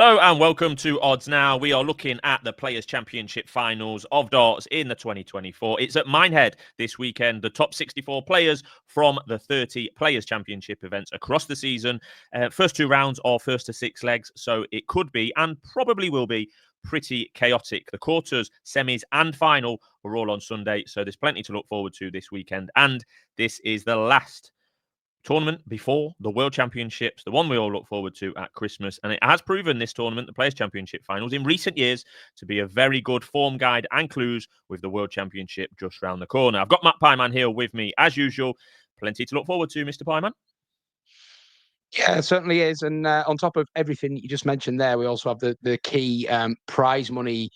Hello and welcome to Odds Now. We are looking at the Players' Championship finals of darts in the 2024. It's at Minehead this weekend. The top 64 players from the 30 Players' Championship events across the season. First two rounds are first to six legs, so it could be and probably will be pretty chaotic. The quarters, semis and final are all on Sunday, so there's plenty to look forward to this weekend. And this is the last tournament before the World Championships, the one we all look forward to at Christmas. And it has proven, this tournament, the Players' Championship finals, in recent years to be a very good form guide and clues with the World Championship just round the corner. I've got Matt Pyman here with me, as usual. Plenty to look forward to, Mr. Pyman. Yeah, it certainly is. And on top of everything you just mentioned there, we also have the key prize money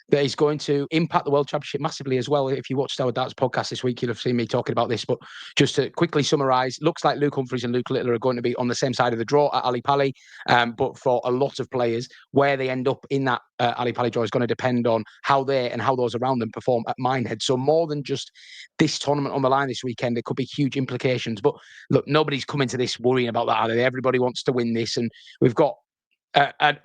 that is going to impact the World Championship massively as well. If you watched our darts podcast this week, you'll have seen me talking about this. But just to quickly summarise, looks like Luke Humphries and Luke Littler are going to be on the same side of the draw at Ali Pali. But for a lot of players, where they end up in that Ali Pali draw is going to depend on how they and how those around them perform at Minehead. So more than just this tournament on the line this weekend, there could be huge implications. But look, nobody's coming to this worrying about that, are they? Everybody wants to win this. And we've got a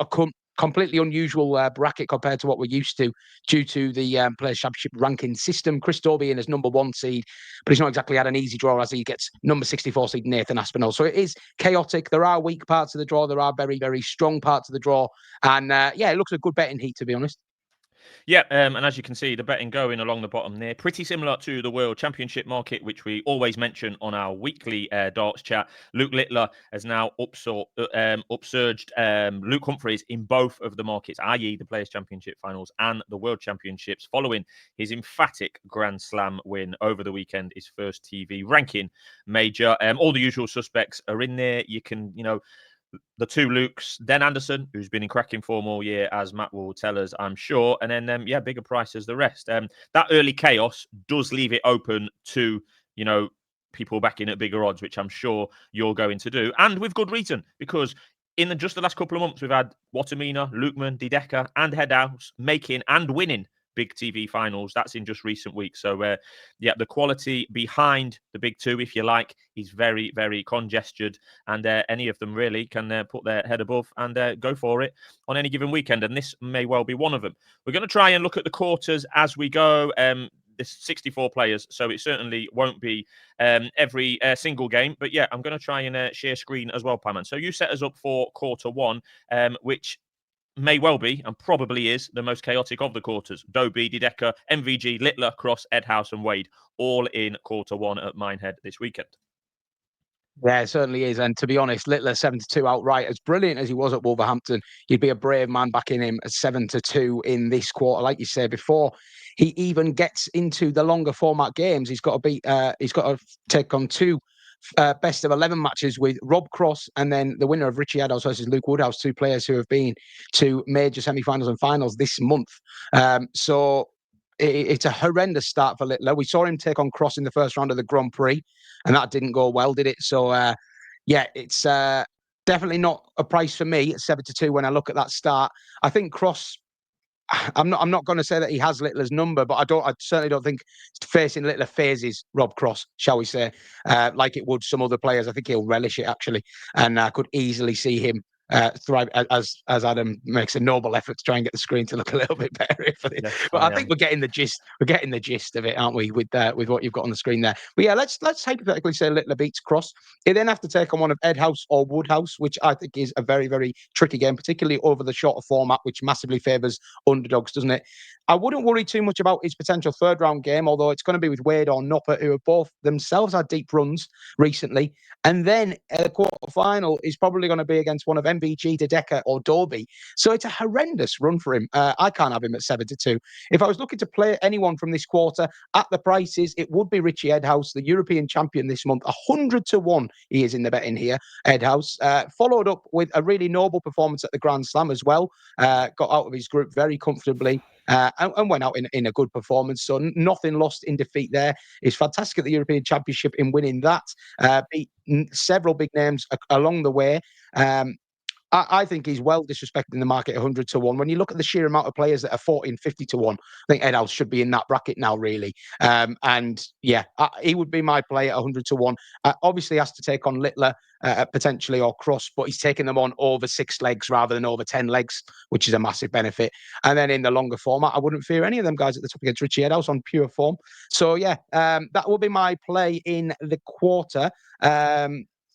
completely unusual bracket compared to what we're used to due to the Players' Championship ranking system. Chris Dobie in as number one seed, but he's not exactly had an easy draw as he gets number 64 seed Nathan Aspinall. So it is chaotic. There are weak parts of the draw. There are very, very strong parts of the draw. And it looks a good betting heat, to be honest. Yeah, and as you can see, the betting going along the bottom there, pretty similar to the World Championship market, which we always mention on our weekly darts chat. Luke Littler has now upsurged Luke Humphries in both of the markets, i.e. the Players' Championship finals and the World Championships, following his emphatic Grand Slam win over the weekend, his first TV ranking major. All the usual suspects are in there. You can, the two Lukes, then Anderson, who's been in cracking form all year, as Matt will tell us, I'm sure. And then, bigger prices the rest. That early chaos does leave it open to, people backing at bigger odds, which I'm sure you're going to do. And with good reason, because in just the last couple of months, we've had Watamina, Lukeman, Dideka, and Headhouse making and winning big TV finals. That's in just recent weeks. So, the quality behind the big two, if you like, is very, very congested. And any of them really can put their head above and go for it on any given weekend. And this may well be one of them. We're going to try and look at the quarters as we go. There's 64 players, so it certainly won't be every single game. But I'm going to try and share screen as well, Pyman. So you set us up for quarter one, which may well be, and probably is, the most chaotic of the quarters. Dobie, Dideka, MVG, Littler, Cross, Edhouse and Wade, all in quarter one at Minehead this weekend. Yeah, it certainly is. And to be honest, Littler 7-2 outright, as brilliant as he was at Wolverhampton, you'd be a brave man backing him at 7-2 in this quarter. Like you said, before he even gets into the longer format games, he's got to beat. He's got to take on two best of 11 matches with Rob Cross and then the winner of Richie Adams versus Luke Woodhouse, two players who have been to major semi-finals and finals this month. So it's a horrendous start for Littler. We saw him take on Cross in the first round of the Grand Prix, and that didn't go well, did it? So, it's definitely not a price for me at 7-2 when I look at that start. I think Cross, I'm not going to say that he has Littler's number, but I certainly don't think facing Littler phases Rob Cross, shall we say, like it would some other players. I think he'll relish it actually, and I could easily see him thrive as Adam makes a noble effort to try and get the screen to look a little bit better for this. Yes, but I think we're getting the gist. We're getting the gist of it, aren't we? With what you've got on the screen there. But let's hypothetically say Littler beats Cross. He then have to take on one of Edhouse or Woodhouse, which I think is a very, very tricky game, particularly over the shorter format, which massively favours underdogs, doesn't it? I wouldn't worry too much about his potential third round game, although it's going to be with Wade or Noppert, who have both themselves had deep runs recently. And then the quarter final is probably going to be against one of MVG, Dideka or Dobie. So it's a horrendous run for him. I can't have him at 7-2. If I was looking to play anyone from this quarter at the prices, it would be Richie Edhouse, the European champion this month. 100-1 he is in the betting here, Edhouse. Followed up with a really noble performance at the Grand Slam as well. Got out of his group very comfortably. And went out in a good performance. So nothing lost in defeat there. He's fantastic at the European Championship in winning that. Beat several big names along the way. I think he's well disrespecting the market 100 to 1. When you look at the sheer amount of players that are 40 and 50 to 1, I think Edhouse should be in that bracket now, really. And yeah, he would be my play at 100 to 1. Obviously, has to take on Littler potentially or Cross, but he's taking them on over 6 legs rather than over 10 legs, which is a massive benefit. And then in the longer format, I wouldn't fear any of them guys at the top against Richie Edhouse on pure form. So yeah, that will be my play in the quarter.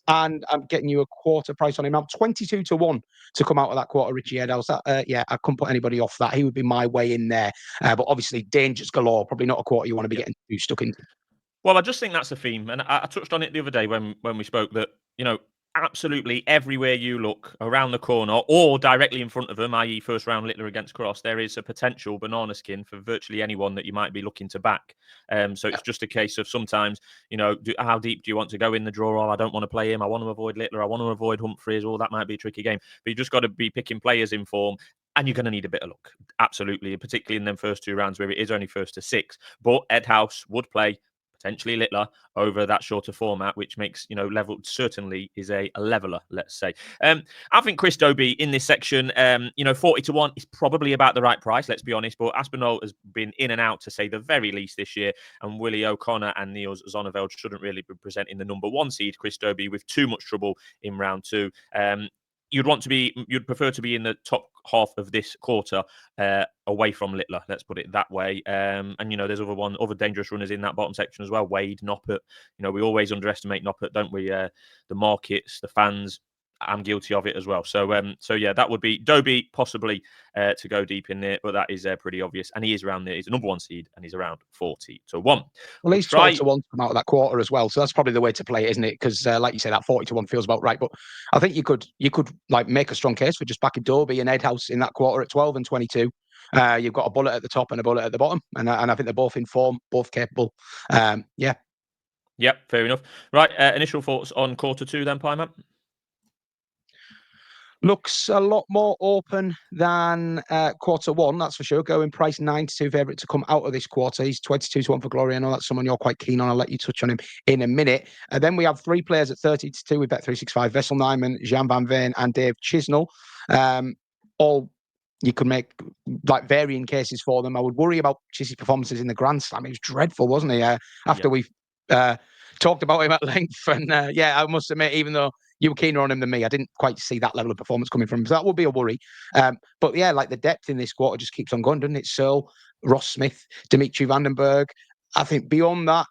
And I'm getting you a quarter price on him. I'm 22 to 1 to come out of that quarter, Richie Edhouse. Yeah, I couldn't put anybody off that. He would be my way in there. But obviously, dangers galore. Probably not a quarter you want to be getting too stuck into. Well, I just think that's a theme, and I touched on it the other day when we spoke that absolutely everywhere you look around the corner or directly in front of them, i.e., first round Littler against Cross, there is a potential banana skin for virtually anyone that you might be looking to back. So it's just a case of sometimes, how deep do you want to go in the draw? Oh, I don't want to play him. I want to avoid Littler. I want to avoid Humphreys. Or that might be a tricky game. But you just got to be picking players in form. And you're going to need a bit of luck, absolutely, particularly in them first 2 rounds where it is only first to 6. But Edhouse would play potentially Littler over that shorter format, which makes, level certainly is a leveler, let's say. I think Chris Dobie in this section, 40 to 1 is probably about the right price, let's be honest. But Aspinall has been in and out to say the very least this year. And Willie O'Connor and Niels Zonneveld shouldn't really be presenting the number 1 seed, Chris Dobie, with too much trouble in round 2. You'd prefer to be in the top half of this quarter away from Littler, let's put it that way. And there's other dangerous runners in that bottom section as well. Wade, Noppert. We always underestimate Noppert, don't we? The markets, the fans. I'm guilty of it as well. So yeah, that would be Dobie possibly to go deep in there, but that is pretty obvious. And he is around there. He's the number 1 seed, and he's around 40 to 1. Well, he's 12 to 1 to come out of that quarter as well. So that's probably the way to play it, isn't it? Because like you say, that 40 to 1 feels about right. But I think you could like make a strong case for just backing Dobie and Edhouse in that quarter at 12 and 22. You've got a bullet at the top and a bullet at the bottom, and I think they're both in form, both capable. Yeah. Yep, fair enough. Right, initial thoughts on quarter 2 then, Pie Man? Looks a lot more open than quarter 1, that's for sure. Going price 9 to 2 favourite to come out of this quarter. He's 22 to 1 for Glory. I know that's someone you're quite keen on. I'll let you touch on him in a minute. Then we have 3 players at 30 to 2 with Bet365. Vessel Nyman, Jean Van Veen and Dave Chisnell. All you could make like varying cases for them. I would worry about Chissy's performances in the Grand Slam. He was dreadful, wasn't he? After we've talked about him at length. And yeah, I must admit, even though you were keener on him than me, I didn't quite see that level of performance coming from him. So that would be a worry. But yeah, like the depth in this quarter just keeps on going, doesn't it? Searle, Ross Smith, Dimitri Vandenberg. I think beyond that,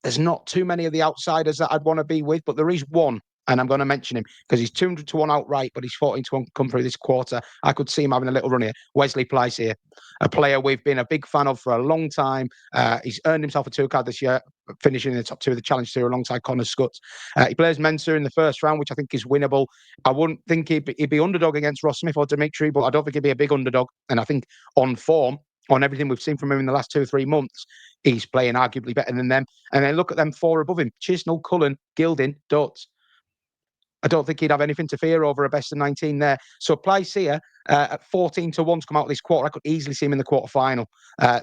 there's not too many of the outsiders that I'd want to be with, but there is one, and I'm going to mention him because he's 200 to 1 outright, but he's 14 to 1 come through this quarter. I could see him having a little run here. Wesley Plyce here, a player we've been a big fan of for a long time. He's earned himself a 2 card this year, finishing in the top 2 of the Challenge Tour alongside Connor Scutts. He plays Mensah in the first round, which I think is winnable. I wouldn't think he'd be underdog against Ross Smith or Dimitri, but I don't think he'd be a big underdog. And I think on form, on everything we've seen from him in the last 2 or 3 months, he's playing arguably better than them. And then look at them 4 above him: Chisnell, Cullen, Gilding, Dutz. I don't think he'd have anything to fear over a best of 19 there. So Plyce here at 14 to 1 to come out of this quarter. I could easily see him in the quarter final.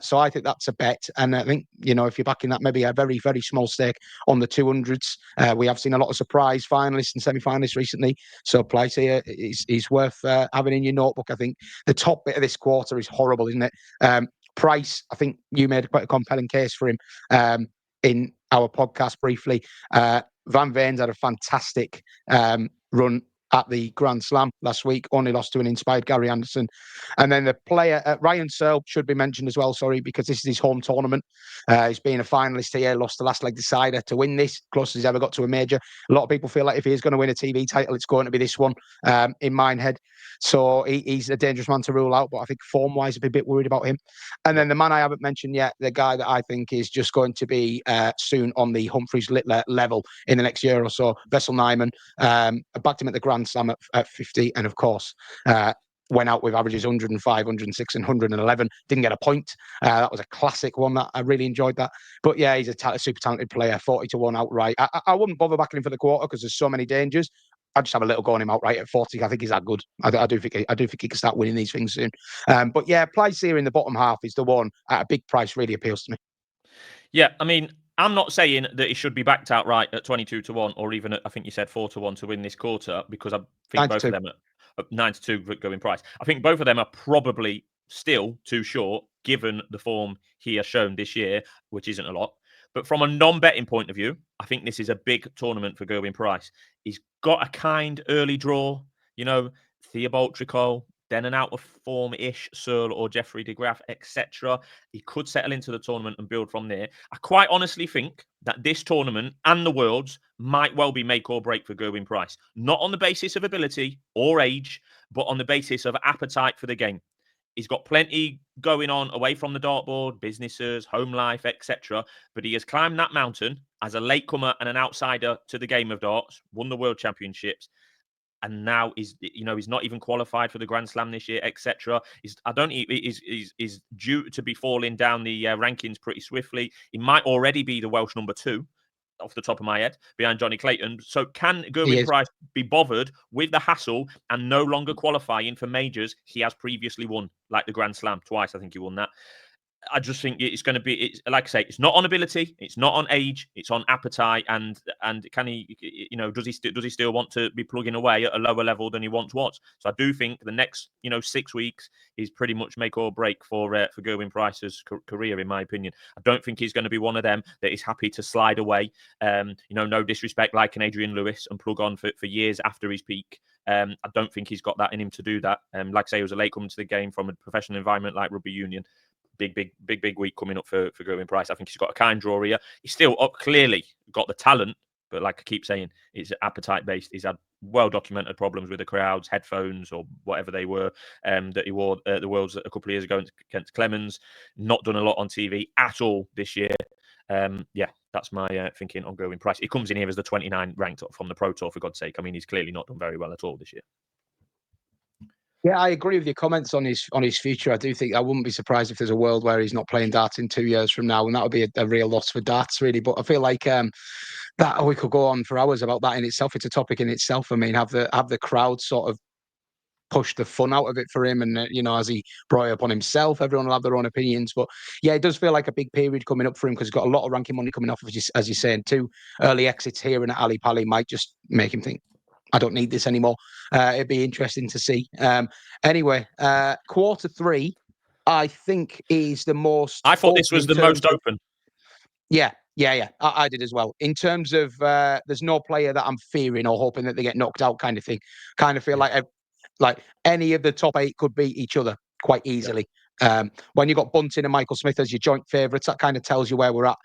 So I think that's a bet. And I think, if you're backing that, maybe a very, very small stake on the 200s. We have seen a lot of surprise finalists and semi-finalists recently. So Plyce here is worth having in your notebook. I think the top bit of this quarter is horrible, isn't it? Price, I think you made quite a compelling case for him in our podcast briefly. Van Veen's had a fantastic run at the Grand Slam last week, only lost to an inspired Gary Anderson. And then the player, Ryan Searle, should be mentioned as well, because this is his home tournament. He's been a finalist here, lost the last leg decider to win this, closest he's ever got to a major. A lot of people feel like if he is going to win a TV title, it's going to be this one, in my head. So he's a dangerous man to rule out, but I think form-wise, I'd be a bit worried about him. And then the man I haven't mentioned yet, the guy that I think is just going to be soon on the Humphreys Littler level in the next year or so, Vessel Nyman. I backed him at the Grand Slam at 50, and of course, went out with averages 105, 106, and 111. Didn't get a point. That was a classic one that I really enjoyed that. But yeah, he's a super talented player, 40 to 1 outright. I wouldn't bother backing him for the quarter because there's so many dangers. I'd just have a little go on him outright at 40. I think he's that good. I do think he can start winning these things soon. But yeah, Plyce here in the bottom half is the one at a big price really appeals to me. Yeah, I mean, I'm not saying that he should be backed outright at 22 to 1 or even at, I think you said 4 to 1 to win this quarter, because I think both of them 9-2 going price. I think both of them are probably still too short given the form he has shown this year, which isn't a lot. But from a non-betting point of view, I think this is a big tournament for Gerwyn Price. He's got a kind early draw, Theobald Tricol, then an out of form-ish Searle or Jeffrey de Graaf, etc. He could settle into the tournament and build from there. I quite honestly think that this tournament and the Worlds might well be make or break for Gerwyn Price. Not on the basis of ability or age, but on the basis of appetite for the game. He's got plenty going on away from the dartboard, businesses, home life, etc. But he has climbed that mountain as a latecomer and an outsider to the game of darts, won the World Championships, and now he's not even qualified for the Grand Slam this year, etc. He's due to be falling down the rankings pretty swiftly. He might already be the Welsh number 2. Off the top of my head, behind Johnny Clayton. So can Gerwyn Price be bothered with the hassle and no longer qualifying for majors he has previously won, like the Grand Slam twice? I think he won that. I just think it's going to be, it's like I say, it's not on ability, it's not on age, it's on appetite, and can he, does he still want to be plugging away at a lower level than he once was? So I do think the next 6 weeks is pretty much make or break for Gerwyn Price's career, in my opinion. I don't think he's going to be one of them that is happy to slide away. No disrespect, like an Adrian Lewis, and plug on for years after his peak. I don't think he's got that in him to do that. Like I say, he was a late comer to the game from a professional environment like rugby union. Big week coming up for Gerwyn Price. I think he's got a kind draw here. He's still clearly got the talent, but like I keep saying, it's appetite based. He's had well documented problems with the crowds, headphones or whatever they were that he wore at the Worlds a couple of years ago against Clemens. Not done a lot on TV at all this year. That's my thinking on Gerwyn Price. He comes in here as the 29 ranked from the Pro Tour, for God's sake. I mean, he's clearly not done very well at all this year. Yeah, I agree with your comments on his future. I do think I wouldn't be surprised if there's a world where he's not playing darts in 2 years from now, and that would be a real loss for darts, really. But I feel like that we could go on for hours about that in itself. It's a topic in itself. I mean, have the crowd sort of push the fun out of it for him, and as he brought it upon himself, everyone will have their own opinions. But yeah, it does feel like a big period coming up for him because he's got a lot of ranking money coming off, as you're saying. 2 early exits here and at Ali Pali might just make him think, I don't need this anymore. It'd be interesting to see. Anyway, quarter 3, I think, is the most. I thought this was the most open. Yeah. I did as well. In terms of, there's no player that I'm fearing or hoping that they get knocked out, kind of thing. Kind of feel like any of the top 8 could beat each other quite easily. Yeah. When you've got Bunting and Michael Smith as your joint favourites, that kind of tells you where we're at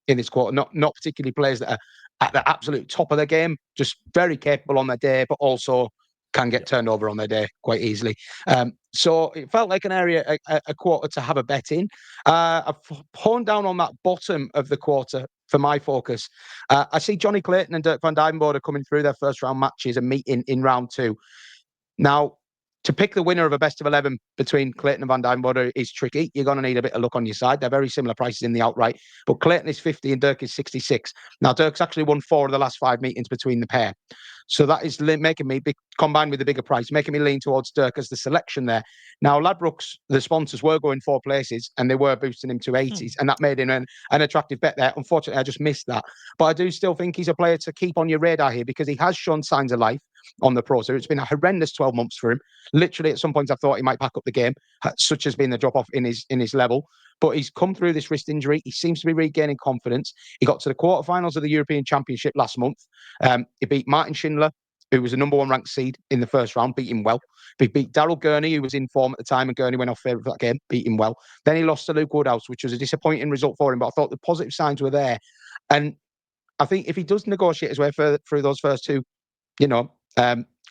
in this quarter. Not particularly players that are at the absolute top of their game, just very capable on their day, but also can get turned over on their day quite easily. So it felt like an area, a quarter to have a bet in. I've honed down on that bottom of the quarter for my focus. I see Johnny Clayton and Dirk van Dijvenbode are coming through their first round matches and meeting in round 2. Now, to pick the winner of a best of 11 between Clayton and Van Dijvenbode is tricky. You're going to need a bit of luck on your side. They're very similar prices in the outright, but Clayton is 50 and Dirk is 66. Now, Dirk's actually won 4 of the last 5 meetings between the pair. So that is making me, combined with the bigger price, making me lean towards Dirk as the selection there. Now, Ladbrokes, the sponsors, were going 4 places and they were boosting him to 80s, and that made him an attractive bet there. Unfortunately, I just missed that. But I do still think he's a player to keep on your radar here because he has shown signs of life on the Pro Tour. It's been a horrendous 12 months for him. Literally, at some points, I thought he might pack up the game, such has been the drop-off in his level. But he's come through this wrist injury. He seems to be regaining confidence. He got to the quarterfinals of the European Championship last month. He beat Martin Schindler, who was a number 1 ranked seed in the first round, beat him well. He beat Daryl Gurney, who was in form at the time, and Gurney went off favourite for that game, beat him well. Then he lost to Luke Woodhouse, which was a disappointing result for him, but I thought the positive signs were there. And I think if he does negotiate his way through those first 2,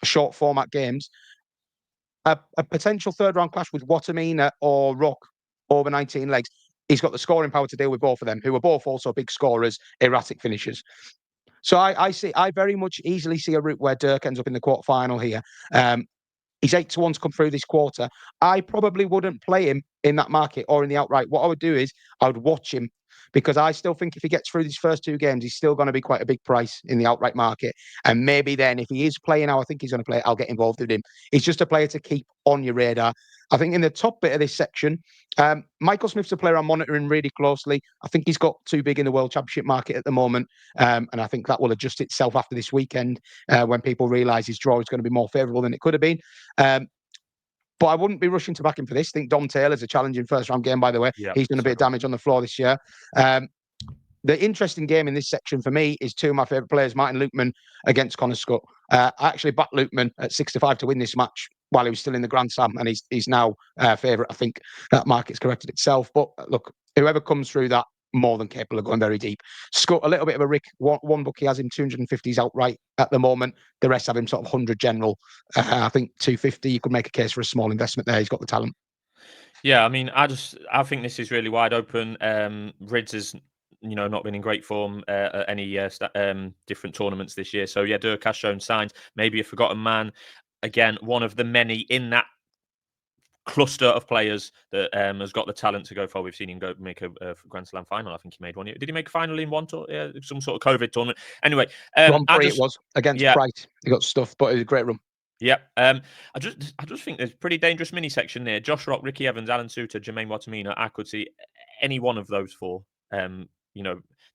short format games, a potential third round clash with Watamina or Rock over 19 legs, he's got the scoring power to deal with both of them, who are both also big scorers, erratic finishers. So I very much easily see a route where Dirk ends up in the quarterfinal here. He's 8-1 to come through this quarter. I probably wouldn't play him in that market or in the outright. What I would do is I would watch him because I still think if he gets through these first 2 games, he's still going to be quite a big price in the outright market. And maybe then, if he is playing how I think he's going to play, I'll get involved with him. He's just a player to keep on your radar. I think in the top bit of this section, Michael Smith's a player I'm monitoring really closely. I think he's got too big in the World Championship market at the moment, and I think that will adjust itself after this weekend when people realise his draw is going to be more favourable than it could have been. But I wouldn't be rushing to back him for this. I think Dom Taylor's a challenging first-round game, by the way. Yeah, He's done a bit of damage on the floor this year. The interesting game in this section for me is 2 of my favourite players, Martin Lukeman against Connor Scott. I actually backed Lukeman at 6-5 to win this match while he was still in the Grand Slam, and he's now favourite. I think that market's corrected itself. But look, whoever comes through that, more than capable of going very deep. Scott, a little bit of a Rick. One book he has him 250s outright at the moment. The rest have him sort of 100 general. I think 250, you could make a case for a small investment there. He's got the talent. Yeah, I mean, I think this is really wide open. Rids has not been in great form at any different tournaments this year. So yeah, Dirk has shown signs. Maybe a forgotten man. Again, one of the many in that cluster of players that has got the talent to go far. We've seen him go make a Grand Slam final. I think he made one. Did he make a final in one yeah, some sort of COVID tournament? Anyway, it was against Price. He got stuffed, but it was a great run. Yeah, I just think there's a pretty dangerous mini section there. Josh Rock, Ricky Evans, Alan Suter, Jermaine Watamina. I could see any one of those 4,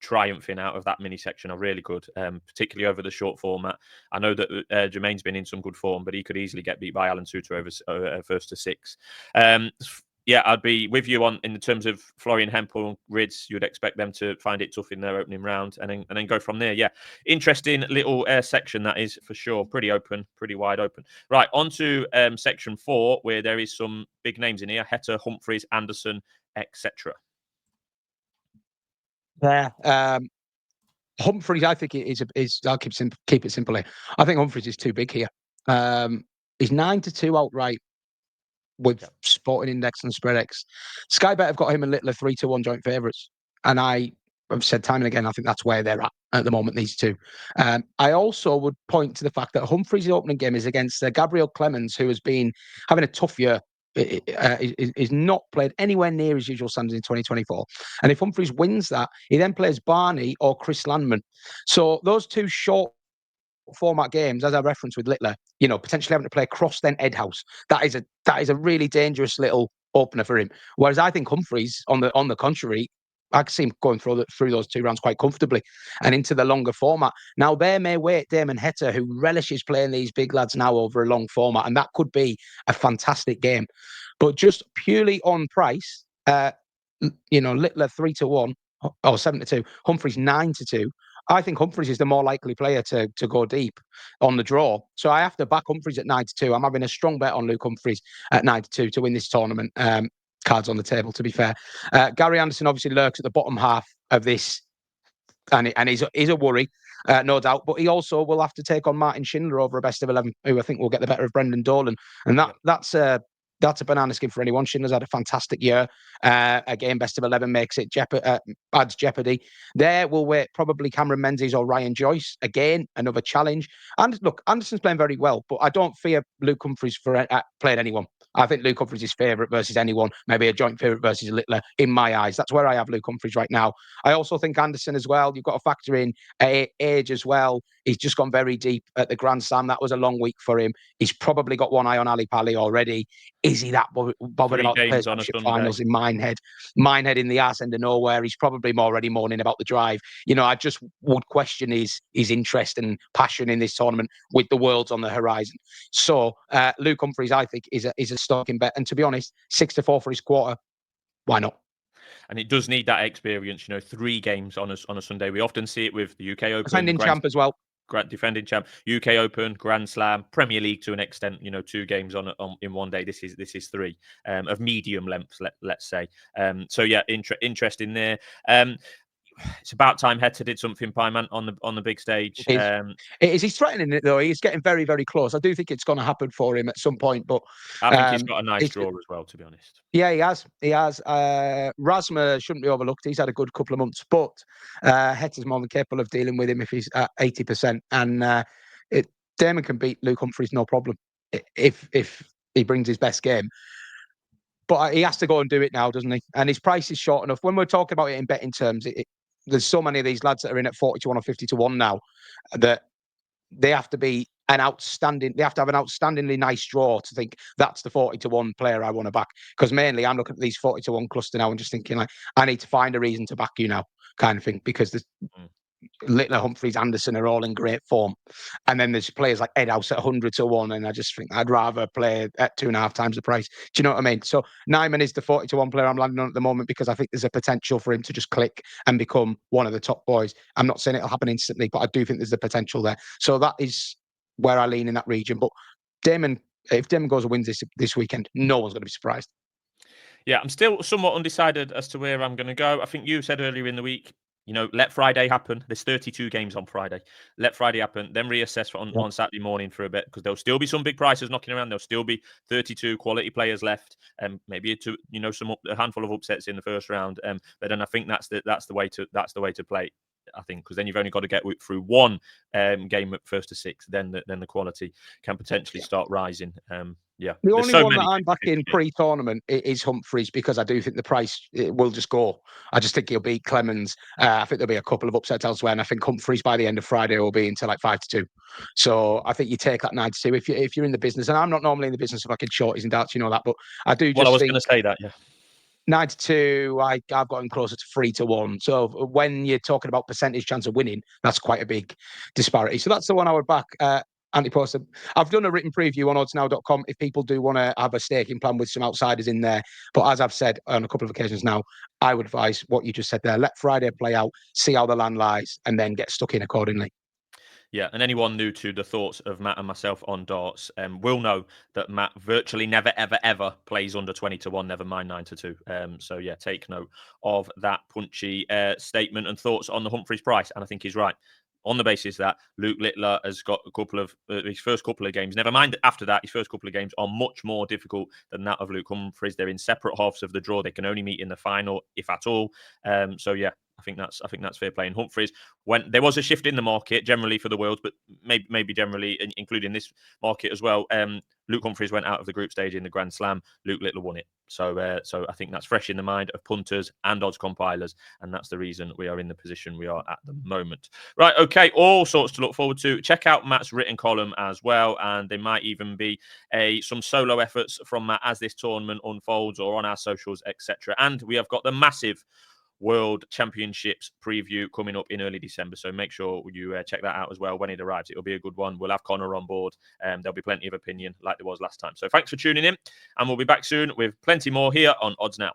triumphing out of that mini section. I really could, particularly over the short format. I know that Jermaine's been in some good form, but he could easily get beat by Alan Suter over first to 6. Yeah, I'd be with you in terms of Florian Hempel, Rids. You'd expect them to find it tough in their opening round and then go from there. Yeah, interesting little section that is for sure. Pretty open, pretty wide open. Right, on to section 4, where there is some big names in here: Heta, Humphries, Anderson, etc. Yeah, Humphries, I think is I'll keep it simple here. I think Humphries is too big here. He's 9-2 outright with Sporting Index and SpreadX. Sky Bet have got him and Littler 3-1 joint favourites, and I've said time and again, I think that's where they're at the moment. These 2. I also would point to the fact that Humphries' opening game is against Gabriel Clemens, who has been having a tough year. Is not played anywhere near his usual standards in 2024. And if Humphries wins that, he then plays Barney or Chris Landman. So those 2 short format games, as I referenced with Littler, potentially having to play Cross then Edhouse. That is a really dangerous little opener for him. Whereas I think Humphries, on the contrary, I can see him going through those 2 rounds quite comfortably and into the longer format. Now, there may wait Damon Heta, who relishes playing these big lads now over a long format, and that could be a fantastic game. But just purely on price, Littler 3-1 or 7-2, Humphries 9-2. I think Humphries is the more likely player to go deep on the draw. So I have to back Humphries at 9-2. I'm having a strong bet on Luke Humphries at 9-2 to win this tournament. Cards on the table, to be fair. Gary Anderson obviously lurks at the bottom half of this, and he's a worry, no doubt. But he also will have to take on Martin Schindler over a best of 11, who I think will get the better of Brendan Dolan. And that's a banana skin for anyone. Schindler's had a fantastic year. Again, best of 11 makes it adds jeopardy. There will wait probably Cameron Menzies or Ryan Joyce. Again, another challenge. And look, Anderson's playing very well, but I don't fear Luke Humphries for playing anyone. I think Luke Humphries is favourite versus anyone, maybe a joint favourite versus Littler, in my eyes. That's where I have Luke Humphries right now. I also think Anderson as well. You've got to factor in age as well. He's just gone very deep at the Grand Slam. That was a long week for him. He's probably got one eye on Ali Pali already. Is he that bothered about the Players' Championship finals in Minehead? Minehead in the arse end of nowhere. He's probably already moaning about the drive. I just would question his interest and passion in this tournament with the Worlds on the horizon. So Luke Humphries, I think, is a stalking bet. And to be honest, 6-4 for his quarter. Why not? And it does need that experience. 3 games on a Sunday. We often see it with the UK Open, defending champ as well. Defending champ, UK Open, Grand Slam, Premier League to an extent. 2 games on in one day. This is 3 of medium length, let's say. So yeah, interest in there. It's about time Heta did something, Pyman, on the big stage. He's threatening it though. He's getting very, very close. I do think it's going to happen for him at some point. But I think he's got a nice draw as well, to be honest. Yeah, he has. Rasma shouldn't be overlooked. He's had a good couple of months, but Heta's more than capable of dealing with him if he's at 80%. And Damon can beat Luke Humphries no problem if he brings his best game. But he has to go and do it now, doesn't he? And his price is short enough. When we're talking about it in betting terms, there's so many of these lads that are in at 40-1 or 50-1 now that they have to be they have to have an outstandingly nice draw to think that's the 40-1 player I want to back. Because mainly I'm looking at these 40-1 cluster now and just thinking like, I need to find a reason to back you now, kind of thing, because there's Littler, Humphries, Anderson are all in great form. And then there's players like Ed House at 100-1. And I just think I'd rather play at 2.5 times the price. Do you know what I mean? So Nyman is the 40-1 player I'm landing on at the moment because I think there's a potential for him to just click and become one of the top boys. I'm not saying it'll happen instantly, but I do think there's the potential there. So that is where I lean in that region. But if Damon goes and wins this weekend, no one's going to be surprised. Yeah, I'm still somewhat undecided as to where I'm going to go. I think you said earlier in the week, let Friday happen. There's 32 games on Friday. Let Friday happen, then reassess on Saturday morning for a bit, because there'll still be some big prices knocking around. There'll still be 32 quality players left, and maybe a handful of upsets in the first round. But then I think that's the way to play. I think, because then you've only got to get through one game at first to six, then the quality can potentially start rising. Yeah, The there's only so one that many. I'm backing pre-tournament is Humphries, because I do think the price will just go. I just think he'll beat Clemens. I think there'll be a couple of upsets elsewhere, and I think Humphries by the end of Friday will be into like 5-2. So I think you take that 9-2 if you're in the business. And I'm not normally in the business of like shorties and darts, you know that, but I do just Well, I was think going to say that, yeah. 9-2, I've got him closer to 3-1. So when you're talking about percentage chance of winning, that's quite a big disparity. So that's the one I would back. Anti-poster. I've done a written preview on oddsnow.com if people do want to have a staking plan with some outsiders in there. But as I've said on a couple of occasions now, I would advise what you just said there. Let Friday play out, see how the land lies, and then get stuck in accordingly. Yeah, and anyone new to the thoughts of Matt and myself on darts will know that Matt virtually never, ever, ever plays under 20-1, never mind 9-2. So yeah, take note of that punchy statement and thoughts on the Humphries price. And I think he's right, on the basis that Luke Littler has got a couple of his first couple of games. Never mind after that, his first couple of games are much more difficult than that of Luke Humphries. They're in separate halves of the draw. They can only meet in the final, if at all. So yeah, I think that's fair play. And Humphries, when there was a shift in the market generally for the Worlds, but maybe generally including this market as well. Luke Humphries went out of the group stage in the Grand Slam. Luke Littler won it. So I think that's fresh in the mind of punters and odds compilers, and that's the reason we are in the position we are at the moment. Right, okay, all sorts to look forward to. Check out Matt's written column as well, and there might even be some solo efforts from Matt as this tournament unfolds, or on our socials, etc. And we have got the massive World Championships preview coming up in early December. So make sure you check that out as well when it arrives. It'll be a good one. We'll have Connor on board. There'll be plenty of opinion like there was last time. So thanks for tuning in, and we'll be back soon with plenty more here on Odds Now.